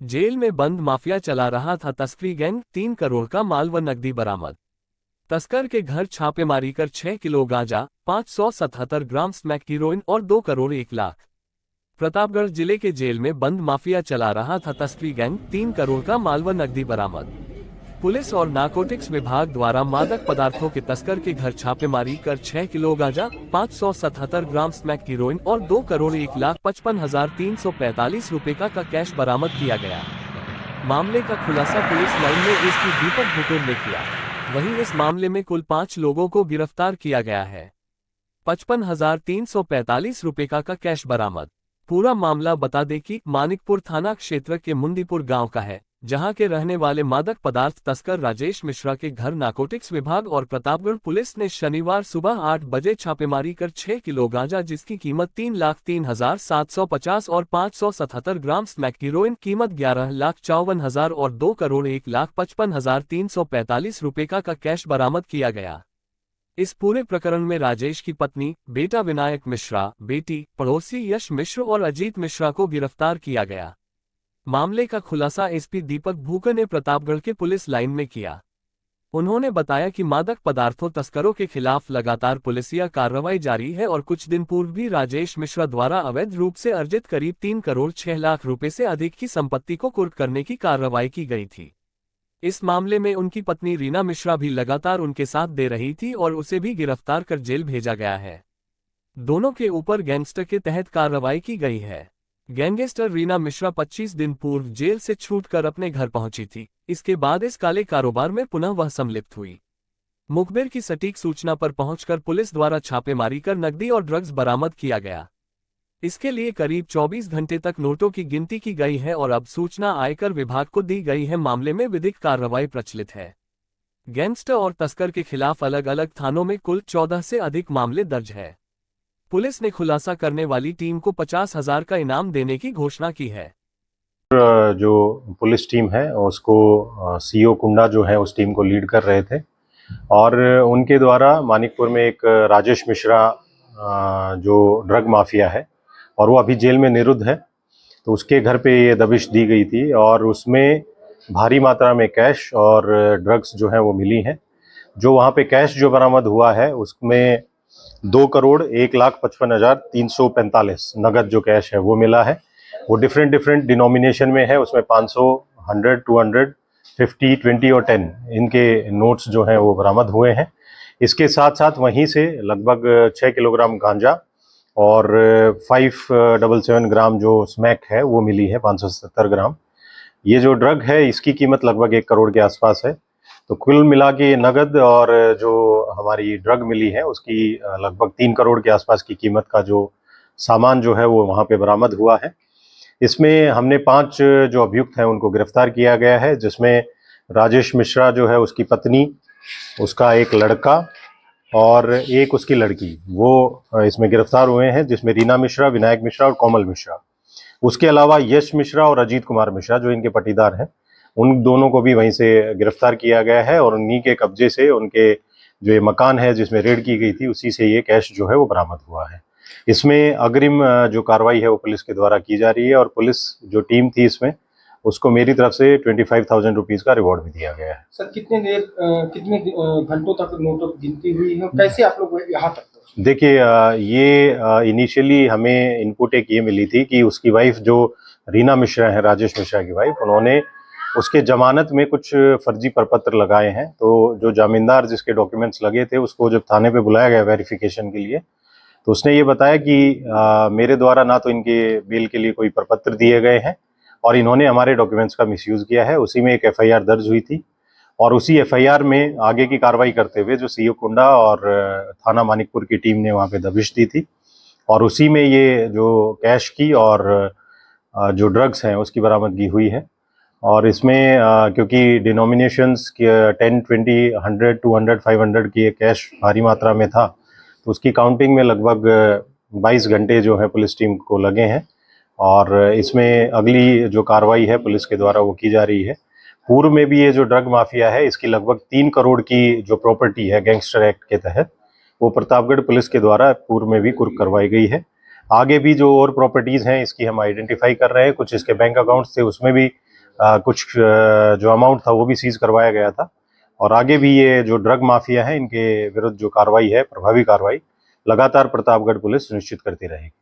Jail में बंद mafia चला रहा था तस्करी गैंग, 3 करोड़ का माल व नकदी बरामद। तस्कर के घर छापेमारी कर 6 किलो गांजा, 577 ग्राम स्मैक हीरोइन और 2 करोड़ 1 लाख। प्रतापगढ़ जिले के जेल में बंद माफिया चला रहा था तस्करी गैंग, 3 करोड़ का माल व नकदी बरामद। पुलिस और नारकोटिक्स विभाग द्वारा मादक पदार्थों के तस्कर के घर छापेमारी कर 6 किलो गांजा, 577 ग्राम स्मैक हीरोइन और 2 करोड़ 1,55,345 रुपए का कैश बरामद किया गया। मामले का खुलासा पुलिस लाइन में एसपी दीपक भुटोर ने किया। वहीं इस मामले में कुल 5 लोगों को गिरफ्तार किया गया है। 55,345 रुपए का कैश बरामद। पूरा मामला बता दें कि मानिकपुर थाना क्षेत्र के मुंदीपुर गांव का है, जहां के रहने वाले मादक पदार्थ तस्कर राजेश मिश्रा के घर नारकोटिक्स विभाग और प्रतापगढ़ पुलिस ने शनिवार सुबह 8 बजे छापेमारी कर 6 किलो गांजा, जिसकी कीमत 3,03,750 और 577 ग्राम स्मैक हीरोइन कीमत 11,54,000 और 2 करोड़ 1,55,345 रुपए का कैश बरामद किया गया। इस पूरे प्रकरण में राजेश की पत्नी, बेटा विनायक मिश्रा, बेटी, पड़ोसी यश मिश्र और अजीत मिश्रा को गिरफ्तार किया गया। मामले का खुलासा एसपी दीपक भुटोर ने प्रतापगढ़ के पुलिस लाइन में किया। उन्होंने बताया कि मादक पदार्थों तस्करों के खिलाफ लगातार पुलिसिया कार्रवाई जारी है और कुछ दिन पूर्व भी राजेश मिश्रा द्वारा अवैध रूप से अर्जित करीब 3 करोड़ 6 लाख रुपए से अधिक की संपत्ति को कुर्क करने की कार्रवाई की गई थी। इस मामले में उनकी पत्नी रीना मिश्रा भी लगातार उनके साथ दे रही थी और उसे भी गिरफ्तार कर जेल भेजा गया है। दोनों के ऊपर गैंगस्टर के तहत कार्रवाई की गई है। गैंगस्टर रीना मिश्रा 25 दिन पूर्व जेल से छूटकर अपने घर पहुंची थी। इसके बाद इस काले कारोबार में पुनः वह सम्मिलित हुई। मुखबिर की सटीक सूचना पर पहुंचकर पुलिस द्वारा छापेमारी कर नकदी और ड्रग्स बरामद किया गया। इसके लिए करीब 24 घंटे तक नोटों की गिनती की गई है और अब सूचना आयकर विभाग को दी गई है। मामले में विधिक कार्रवाई प्रचलित है। गैंगस्टर और तस्कर के खिलाफ अलग अलग थानों में कुल 14 से अधिक मामले दर्ज है। पुलिस ने खुलासा करने वाली टीम को 50,000 का इनाम देने की घोषणा की है। जो पुलिस टीम है उसको सीओ कुंडा जो है उस टीम को लीड कर रहे थे और उनके द्वारा मानिकपुर में एक राजेश मिश्रा जो ड्रग माफिया है और वो अभी जेल में निरुद्ध है, तो उसके घर पे ये दबिश दी गई थी और उसमें भारी मात्रा में कैश और ड्रग्स जो है वो मिली हैं। जो वहाँ पे कैश जो बरामद हुआ है उसमें 2 करोड़ 1,55,345 नगद जो कैश है वो मिला है। वो डिफरेंट डिनोमिनेशन में है, उसमें 500, 100, 200, 50, 20 और 10 इनके नोट्स जो हैं वो बरामद हुए हैं। इसके साथ साथ वहीं से लगभग 6 किलोग्राम गांजा और 577 ग्राम जो स्मैक है वो मिली है, 570 ग्राम। ये जो ड्रग है इसकी कीमत लगभग 1 करोड़ के आसपास है। तो कुल मिला के नगद और जो हमारी ड्रग मिली है उसकी लगभग 3 करोड़ के आसपास की कीमत का जो सामान जो है वो वहाँ पे बरामद हुआ है। इसमें हमने 5 जो अभियुक्त हैं उनको गिरफ्तार किया गया है, जिसमें राजेश मिश्रा जो है उसकी पत्नी, उसका एक लड़का और एक उसकी लड़की, वो इसमें गिरफ्तार हुए हैं, जिसमें रीना मिश्रा, विनायक मिश्रा और कोमल मिश्रा। उसके अलावा यश मिश्रा और अजीत कुमार मिश्रा जो इनके पटीदार हैं, उन दोनों को भी वहीं से गिरफ्तार किया गया है और उन्हीं के कब्जे से उनके जो ये मकान है जिसमें रेड की गई थी उसी से ये कैश जो है वो बरामद हुआ है। इसमें अग्रिम जो कार्रवाई है वो पुलिस के द्वारा की जा रही है और पुलिस जो टीम थी इसमें उसको मेरी तरफ से 25,000 रुपीज़ का रिवॉर्ड भी दिया गया है। सर कितने घंटों तक नोटों की गिनती हुई है, कैसे आप लोग यहाँ तक? देखिए, ये इनिशियली हमें इनपुट एक ये मिली थी कि उसकी वाइफ जो रीना मिश्रा है, राजेश मिश्रा की वाइफ, उन्होंने उसके जमानत में कुछ फर्जी प्रपत्र लगाए हैं। तो जो जामीनदार जिसके डॉक्यूमेंट्स लगे थे उसको जब थाने पे बुलाया गया वेरिफिकेशन के लिए, तो उसने ये बताया कि मेरे द्वारा ना तो इनके बेल के लिए कोई प्रपत्र दिए गए हैं और इन्होंने हमारे डॉक्यूमेंट्स का मिसयूज़ किया है। उसी में एक एफआईआर दर्ज हुई थी और उसी एफआईआर में आगे की कार्रवाई करते हुए जो सीओ कुंडा और थाना मानिकपुर की टीम ने वहाँ पे दबिश दी थी और उसी में ये जो कैश की और जो ड्रग्स हैं उसकी बरामदगी हुई है। और इसमें क्योंकि डिनोमिनेशंस 10, 20, 100, 200, 500 की ये कैश भारी मात्रा में था, तो उसकी काउंटिंग में लगभग 22 घंटे जो है पुलिस टीम को लगे हैं और इसमें अगली जो कार्रवाई है पुलिस के द्वारा वो की जा रही है। पूर्व में भी ये जो ड्रग माफिया है इसकी लगभग 3 करोड़ की जो प्रॉपर्टी है गैंगस्टर एक्ट के तहत, वो प्रतापगढ़ पुलिस के द्वारा पूर्व में भी कुर्क करवाई गई है। आगे भी जो और प्रॉपर्टीज़ हैं इसकी हम आइडेंटिफाई कर रहे हैं। कुछ इसके बैंक अकाउंट्स थे उसमें भी कुछ जो अमाउंट था वो भी सीज करवाया गया था। और आगे भी ये जो ड्रग माफिया है इनके विरुद्ध जो कार्रवाई है, प्रभावी कार्रवाई लगातार प्रतापगढ़ पुलिस सुनिश्चित करती रहेगी।